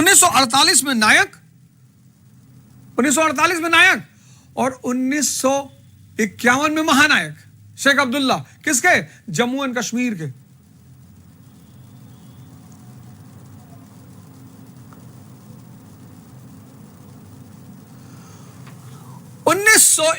1948 में नायक, 1948 में नायक और 1951 में महानायक शेख अब्दुल्ला। किसके? जम्मू एंड कश्मीर के।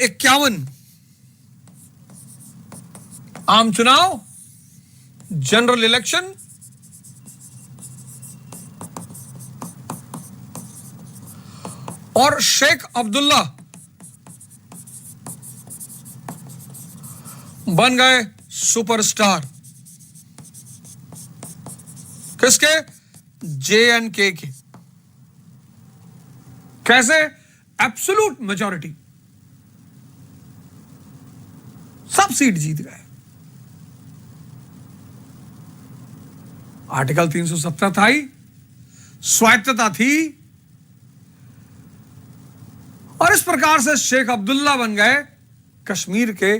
इक्यावन आम चुनाव, जनरल इलेक्शन, और शेख अब्दुल्ला बन गए सुपरस्टार। किसके? JNK के। कैसे? एब्सोल्यूट मेजॉरिटी, सब सीट जीत गए। आर्टिकल 370 था ही, स्वायत्तता थी, और इस प्रकार से शेख अब्दुल्ला बन गए कश्मीर के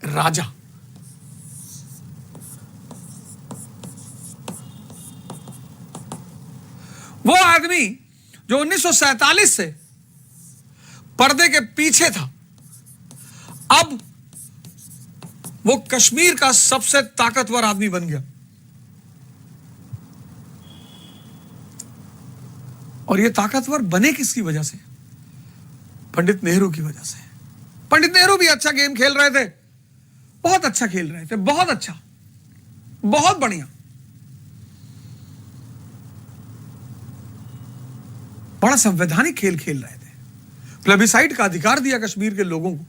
राजा। वो आदमी जो 1947 से पर्दे के पीछे था, अब वो कश्मीर का सबसे ताकतवर आदमी बन गया। और ये ताकतवर बने किसकी वजह से? पंडित नेहरू की वजह से। पंडित नेहरू भी अच्छा गेम खेल रहे थे, बहुत अच्छा खेल रहे थे, बहुत अच्छा, बहुत बढ़िया, बड़ा संवैधानिक खेल खेल रहे थे। प्लेबिसाइट का अधिकार दिया कश्मीर के लोगों को,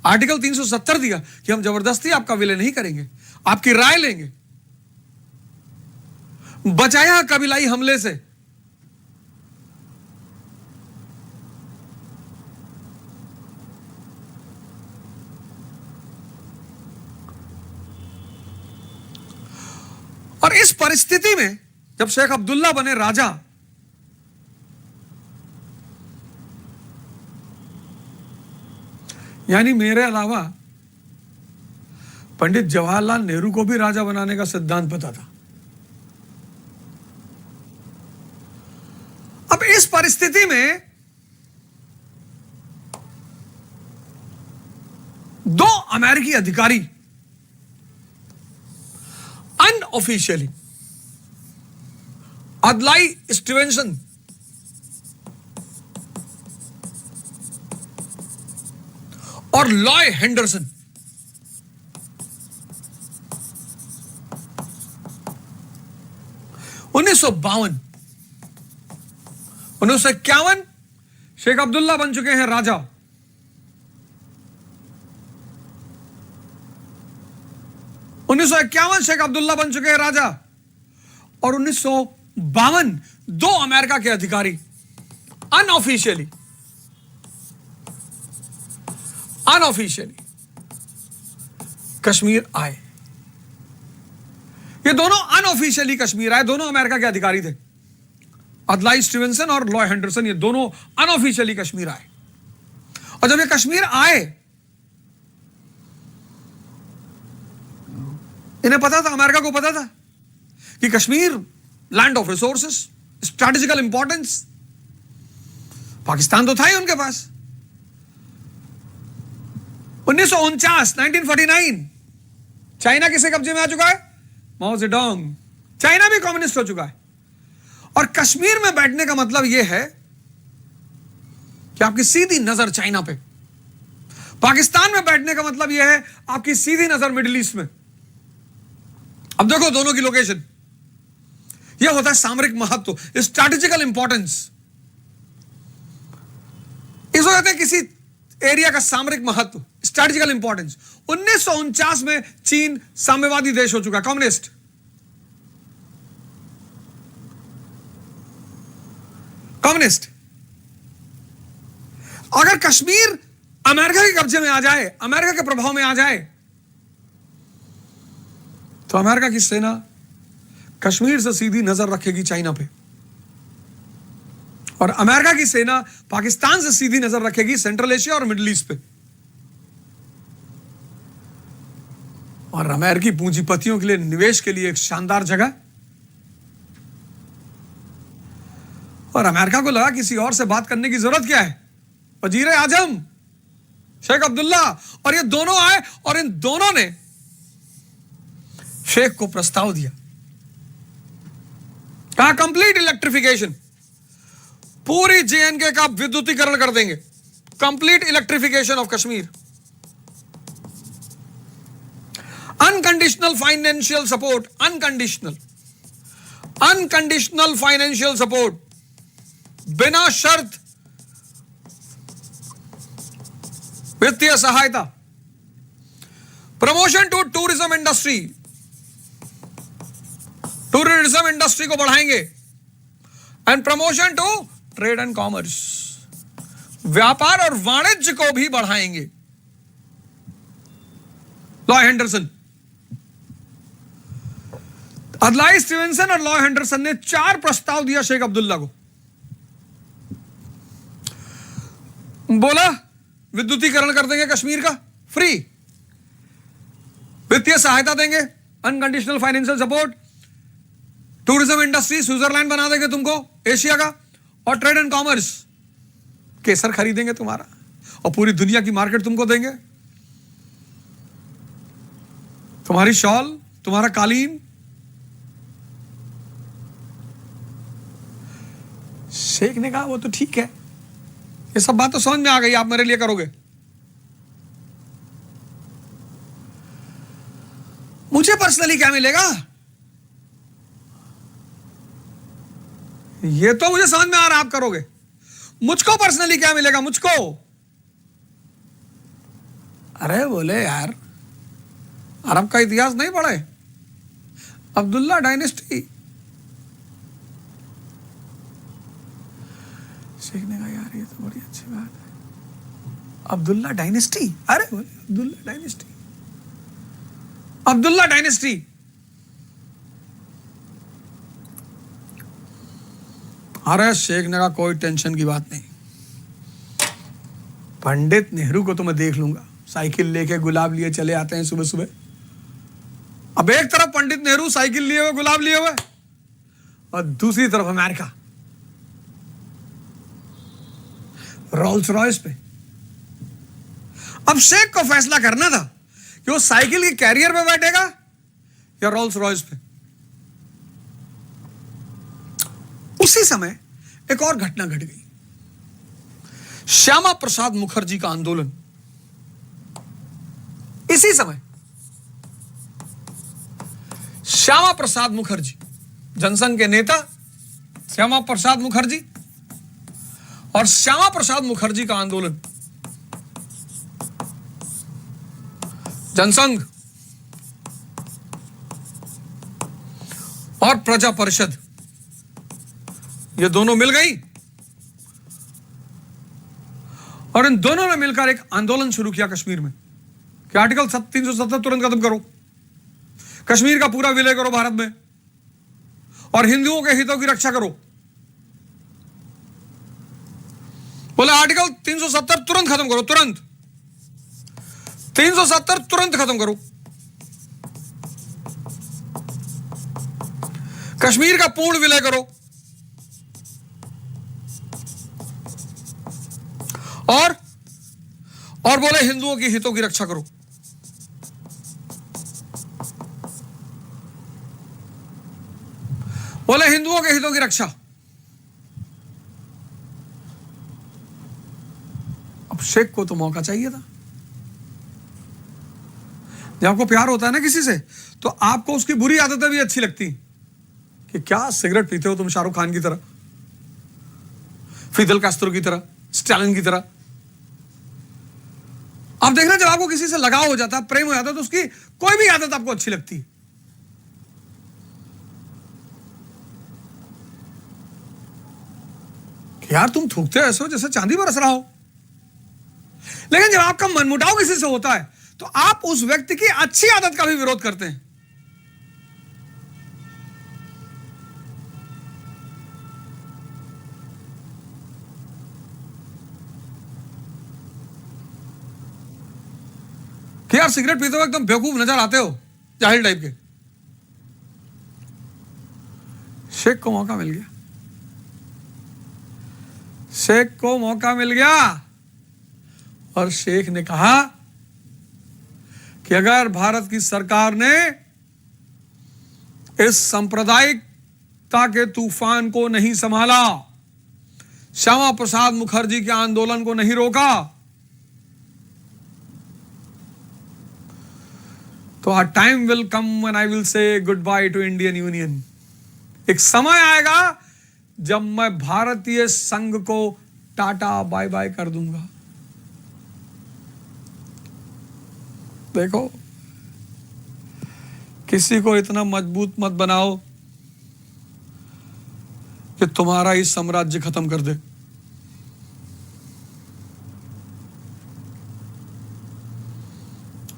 आर्टिकल 370 दिया कि हम जबरदस्ती आपका विलय नहीं करेंगे, आपकी राय लेंगे, बचाया कबीलाई हमले से। और इस परिस्थिति में जब शेख अब्दुल्ला बने राजा, यानी मेरे अलावा पंडित जवाहरलाल नेहरू को भी राजा बनाने का सिद्धांत पता था। अब इस परिस्थिति में दो अमेरिकी अधिकारी अनऑफिशियली, अदलाई स्टीवेंसन और लॉय हेंडरसन, उन्नीस सौ 1951 शेख अब्दुल्ला बन चुके हैं राजा। उन्नीस सौ 51 शेख अब्दुल्ला बन चुके हैं राजा, और 1952 दो अमेरिका के अधिकारी अनऑफिशियली कश्मीर आए। ये दोनों अनऑफिशियली कश्मीर आए, दोनों अमेरिका के अधिकारी थे। अदलाई स्टीवेंसन और लॉय हेंडरसन, ये दोनों अनऑफिशियली कश्मीर आए। और जब ये कश्मीर आए, इन्हें पता था, अमेरिका को पता था कि Kashmir land of resources, strategical importance, Pakistan तो था ही उनके पास। 1949 चाइना किसके कब्जे में आ चुका है? माओ जेडोंग। चाइना भी कम्युनिस्ट हो चुका है। और कश्मीर में बैठने का मतलब यह है कि आपकी सीधी नजर चाइना पे। पाकिस्तान में बैठने का मतलब यह है आपकी सीधी नजर मिडिल ईस्ट में। अब देखो दोनों की लोकेशन, यह होता है सामरिक महत्व, स्ट्रैटेजिकल इंपॉर्टेंस। इसको कहते हैं किसी एरिया का सामरिक महत्व, स्ट्रैटेजिकल इंपॉर्टेंस। 1949 में चीन साम्यवादी देश हो चुका, कम्युनिस्ट। अगर कश्मीर अमेरिका के कब्जे में आ जाए, अमेरिका के प्रभाव में आ जाए, तो अमेरिका की सेना कश्मीर से सीधी नजर रखेगी चाइना पे, और अमेरिका की सेना पाकिस्तान से सीधी नजर रखेगी सेंट्रल एशिया और मिडिल ईस्ट पे। और अमेरिकी पूंजीपतियों के लिए निवेश के लिए एक शानदार जगह। और अमेरिका को लगा किसी और से बात करने की जरूरत क्या है, वजीर आजम शेख अब्दुल्ला और ये दोनों आए और इन दोनों ने शेख को प्रस्ताव दिया, कहा कंप्लीट इलेक्ट्रिफिकेशन, पूरी जेएनके का विद्युतीकरण कर देंगे, complete electrification of Kashmir, unconditional financial support, unconditional financial support, बिना शर्त वित्तीय सहायता, promotion to tourism industry, tourism industry को बढ़ाएंगे, and promotion to trade and commerce, व्यापार और वाणिज्य को भी बढ़ाएंगे। लॉय हेंडरसन, अदलाई स्टीवेंसन और लॉय हेंडरसन ने 4 प्रस्ताव दिया शेख अब्दुल्ला को। बोला विद्युतीकरण कर देंगे कश्मीर का फ्री, वित्तीय सहायता देंगे, unconditional financial support, tourism industry Switzerland बना देंगे तुमको एशिया का, और ट्रेड एंड कॉमर्स, केसर खरीदेंगे तुम्हारा और पूरी दुनिया की मार्केट तुमको देंगे, तुम्हारी शॉल, तुम्हारा कालीन। शेख ने कहा वो तो ठीक है, ये सब बात तो समझ में आ गई, आप मेरे लिए करोगे। मुझे पर्सनली क्या मिलेगा ये तो मुझे समझ में आ रहा, आप करोगे, मुझको पर्सनली क्या मिलेगा मुझको? अरे बोले यार अरब का इतिहास नहीं पढ़े, अब्दुल्ला डायनेस्टी। शेख ने कहा यार ये तो बड़ी अच्छी बात है, अब्दुल्ला डायनेस्टी, अरे बोले अब्दुल्ला डायनेस्टी, अब्दुल्ला डायनेस्टी। अरे शेख ने कहा कोई टेंशन की बात नहीं, पंडित नेहरू को तो मैं देख लूंगा, साइकिल लेके गुलाब लिए चले आते हैं सुबह सुबह। अब एक तरफ पंडित नेहरू साइकिल लिए हुए गुलाब लिए हुए और दूसरी तरफ अमेरिका रोल्स रॉयस पे। अब शेख को फैसला करना था कि वो साइकिल के कैरियर में बैठेगा या रोल्स रॉयस पे। उसी समय एक और घटना घट गई, श्यामा प्रसाद मुखर्जी का आंदोलन। इसी समय श्यामा प्रसाद मुखर्जी, जनसंघ के नेता श्यामा प्रसाद मुखर्जी और श्यामा प्रसाद मुखर्जी का आंदोलन, जनसंघ और प्रजा परिषद, ये दोनों मिल गई और इन दोनों ने मिलकर एक आंदोलन शुरू किया कश्मीर में कि आर्टिकल 370 तुरंत खत्म करो, कश्मीर का पूरा विलय करो भारत में और हिंदुओं के हितों की रक्षा करो। बोले आर्टिकल 370 तुरंत खत्म करो, तुरंत 370 तुरंत खत्म करो, कश्मीर का पूर्ण विलय करो और बोले हिंदुओं के हितों की रक्षा करो। बोले हिंदुओं के हितों की रक्षा। अब शेख को तो मौका चाहिए था। जब आपको प्यार होता है ना किसी से तो आपको उसकी बुरी आदतें भी अच्छी लगती कि क्या सिगरेट पीते हो तुम शाहरुख खान की तरह, फिदल कास्त्रो की तरह, स्टालिन की तरह। आप देखना जब आपको किसी से लगाव हो जाता है, प्रेम हो जाता है, तो उसकी कोई भी आदत आपको अच्छी लगती है। कि यार तुम थूकते ऐसे हो जैसे चांदी बरस रहा हो। लेकिन जब आपका मनमुटाव किसी से होता है तो आप उस व्यक्ति की अच्छी आदत का भी विरोध करते हैं। कि यार सिगरेट पीते हो एकदम बेवकूफ नजर आते हो, जाहिल टाइप के। शेख को मौका मिल गया। शेख को मौका मिल गया और शेख ने कहा कि अगर भारत की सरकार ने इस सांप्रदायिकता के तूफान को नहीं संभाला, श्यामा प्रसाद मुखर्जी के आंदोलन को नहीं रोका, तो a time will come when I will say goodbye to Indian Union. एक समय आएगा जब मैं भारतीय संघ को टाटा बाय बाय कर दूंगा। देखो, किसी को इतना मजबूत मत बनाओ कि तुम्हारा ही साम्राज्य खत्म कर दे।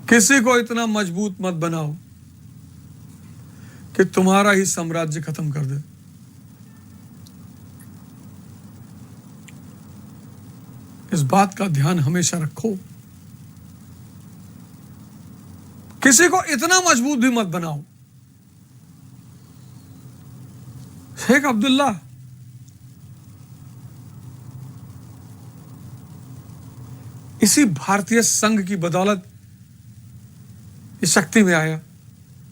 किसी को इतना मजबूत मत बनाओ कि तुम्हारा ही साम्राज्य खत्म कर दे। इस बात का ध्यान हमेशा रखो। किसी को इतना मजबूत भी मत बनाओ। शेख अब्दुल्ला इसी भारतीय संघ की बदौलत इस शक्ति में आया,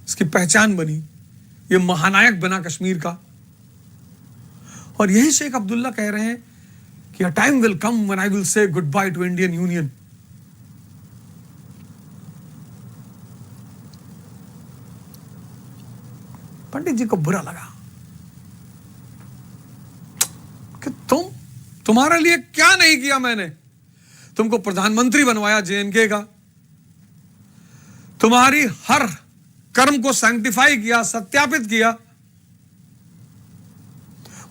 इसकी पहचान बनी, ये महानायक बना कश्मीर का। और यही शेख अब्दुल्ला कह रहे हैं कि a time will come when I will say goodbye to Indian Union. पंडित जी को बुरा लगा कि तुम्हारे लिए क्या नहीं किया मैंने। तुमको प्रधानमंत्री बनवाया जेएनके का, तुम्हारी हर कर्म को सैंक्टिफाई किया, सत्यापित किया,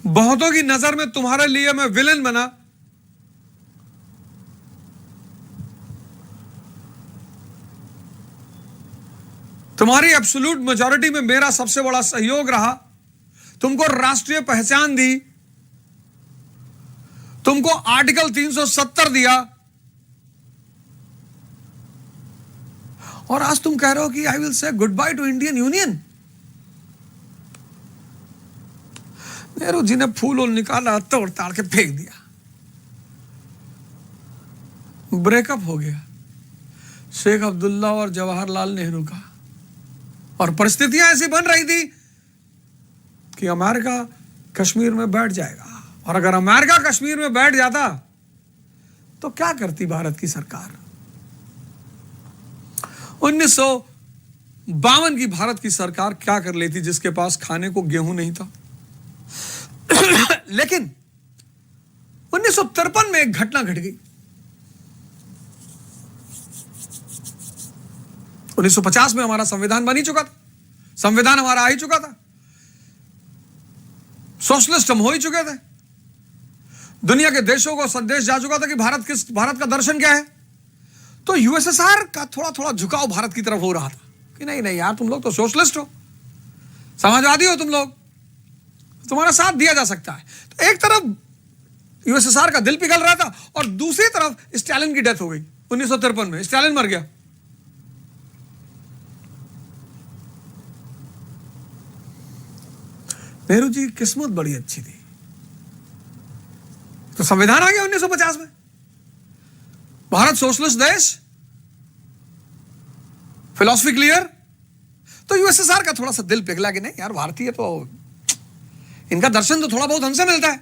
बहुतों की नजर में तुम्हारे लिए मैं विलेन बना। तुम्हारी एब्सोल्यूट मेजॉरिटी में मेरा सबसे बड़ा सहयोग रहा, तुमको राष्ट्रीय पहचान दी, तुमको आर्टिकल 370 दिया, और आज तुम कह रहे हो कि I will say goodbye to Indian Union. Nehru ji ने फूल और निकाला, तोड़ ताड़ के फेंक दिया, ब्रेकअप हो गया शेख अब्दुल्ला और जवाहरलाल नेहरू का। और परिस्थितियां ऐसी बन रही थी कि अमेरिका कश्मीर में बैठ जाएगा, और अगर अमेरिका कश्मीर में बैठ जाता तो क्या करती भारत की सरकार। 1952 की भारत की सरकार क्या कर लेती जिसके पास खाने को गेहूं नहीं था। लेकिन 1953 में एक घटना घट गई। 1950 में हमारा संविधान बन ही चुका था, संविधान हमारा आ ही चुका था, सोशलिस्ट हम हो ही चुके थे, दुनिया के देशों को संदेश जा चुका था कि भारत का दर्शन क्या है। तो यूएसएसआर का थोड़ा थोड़ा झुकाव भारत की तरफ हो रहा था कि नहीं नहीं यार, तुम लोग तो सोशलिस्ट हो, समाजवादी हो, तुम लोग, तुम्हारा साथ दिया जा सकता है। तो एक तरफ यूएसएसआर का दिल पिघल रहा था और दूसरी तरफ स्टालिन की डेथ हो गई 1953 में, स्टालिन मर गया। नेहरू जी की किस्मत बड़ी अच्छी थी, तो संविधान आ गया 1950 में, भारत सोशलिस्ट देश, फिलॉसफी क्लियर। तो यूएसएसआर का थोड़ा सा दिल पिघला कि नहीं यार, भारतीय तो इनका दर्शन तो थोड़ा बहुत हमसे मिलता है।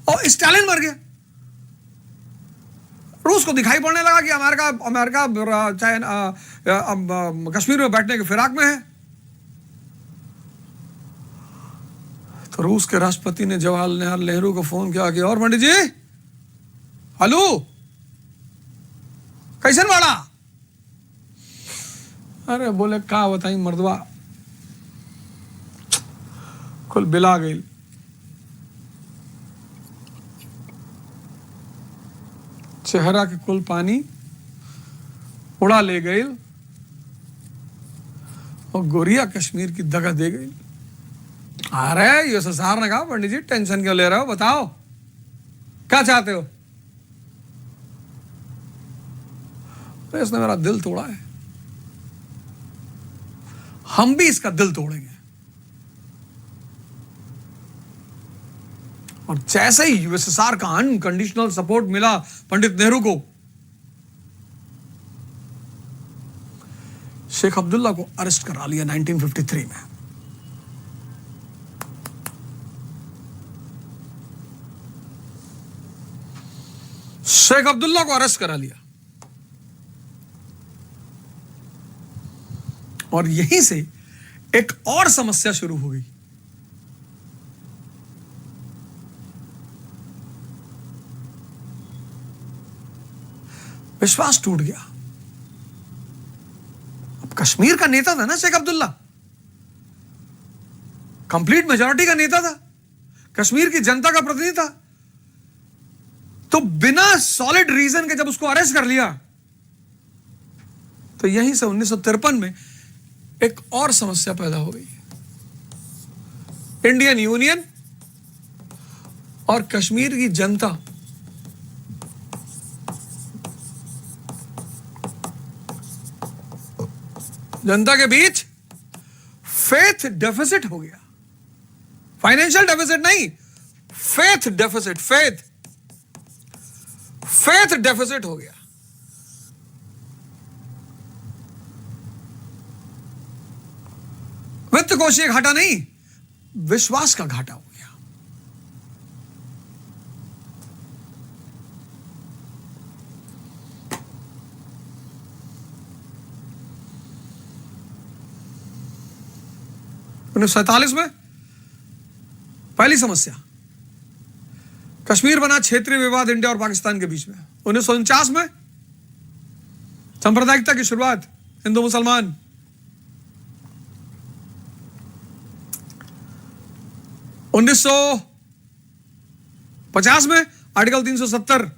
और स्टालिन मर गया, रूस को दिखाई पड़ने लगा कि अमेरिका कश्मीर में बैठने के फिराक में है। तो रूस के राष्ट्रपति ने जवाहरलाल नेहरू को फोन किया कि और पंडित जी, हेलो, कैसन वाला। अरे बोले का बताई मर्दवा, कुल बिला गई। चेहरा के कुल पानी उड़ा ले गई और गोरिया कश्मीर की दगा दे गई। अरे यूएसएसआर ने कहा पंडित जी टेंशन क्यों ले रहे हो, बताओ क्या चाहते हो। तो इसने मेरा दिल तोड़ा है, हम भी इसका दिल तोड़ेंगे। और जैसे ही यूएसएसआर का अनकंडीशनल सपोर्ट मिला पंडित नेहरू को, शेख अब्दुल्ला को अरेस्ट करा लिया 1953 में। शेख अब्दुल्ला को अरेस्ट करा लिया और यहीं से एक और समस्या शुरू हो गई। विश्वास टूट गया। अब कश्मीर का नेता था ना शेख अब्दुल्ला, कंप्लीट मेजॉरिटी का नेता था, कश्मीर की जनता का प्रतिनिधि था, तो बिना सॉलिड रीजन के जब उसको अरेस्ट कर लिया, तो यहीं से 1953 में एक और समस्या पैदा हो गई। इंडियन यूनियन और कश्मीर की जनता के बीच फेथ डेफिसिट हो गया। फाइनेंशियल डेफिसिट नहीं, फेथ डेफिसिट, फेथ डेफिसिट हो गया। वित्त कोषीय घाटा नहीं, विश्वास का घाटा हो गया। उन्नीस 1947 में पहली समस्या, कश्मीर बना क्षेत्रीय विवाद इंडिया और पाकिस्तान के बीच में। 1949 में सांप्रदायिकता की शुरुआत, हिंदू मुसलमान। 1950 में आर्टिकल 370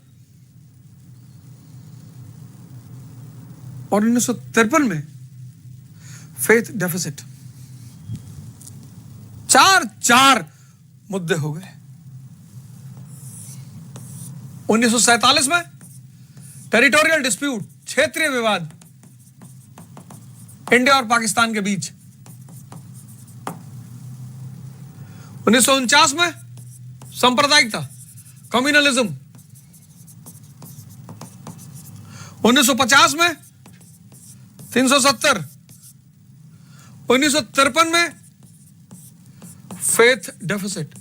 और 1953 में फेथ डेफिसिट। चार मुद्दे हो गए। 1947 में टेरिटोरियल डिस्प्यूट, क्षेत्रीय विवाद इंडिया और पाकिस्तान के बीच। 1949 में सांप्रदायिकता, कम्युनलिज्म। 1950 में 370। 1953 में फेथ डेफिसिट।